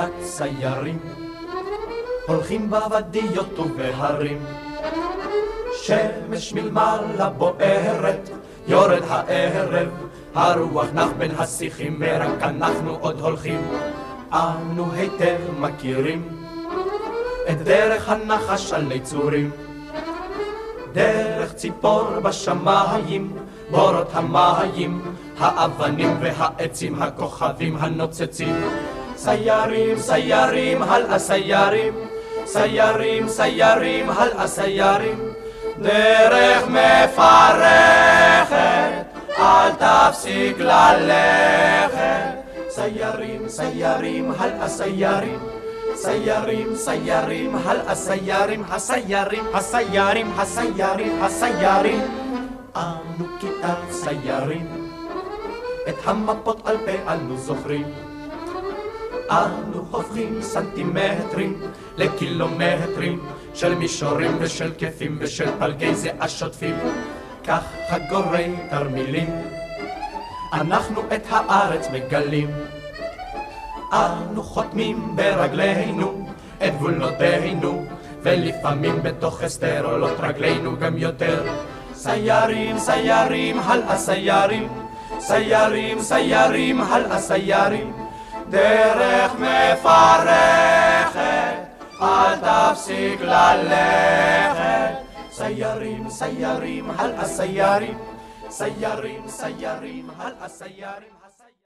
כיתת סיירים, הולכים בוודיות ובהרים. שמש מלמעלה בוערת, יורד הערב, הרוח נח בין השיחים, ורק אנחנו עוד הולכים. אנו היטב מכירים את דרך הנחש עלי צורים, דרך ציפור בשמיים, בורות המים, האבנים והעצים, הכוכבים הנוצצים. סיירים, סיירים, הלאה סיירים, סיירים, סיירים, הלאה סיירים. דרך מפרכת, אל תפסיק ללכת. סיירים, סיירים, הלאה סיירים, סיירים, סיירים, הלאה סיירים. הסיירים, הסיירים, הסיירים, הסיירים. אנו כיתת סיירים, את המפות על פה אנו זוכרים. אנו הופכים סנטימטרים לקילומטרים, של מישורים ושל כיפים ושל פלגי זיעה שוטפים. כך חגורי תרמילים, אנחנו את הארץ מגלים. אנו חותמים ברגלינו את גבולותינו, ולפעמים בתוך הסתר עולות רגלינו גם יותר. סיירים, סיירים, הלאה סיירים, סיירים, סיירים, הלאה סיירים. דרך מפרכת, אל תפסיק ללכת. סיירים, סיירים, הלאה סיירים, סיירים, סיירים, הלאה סיירים.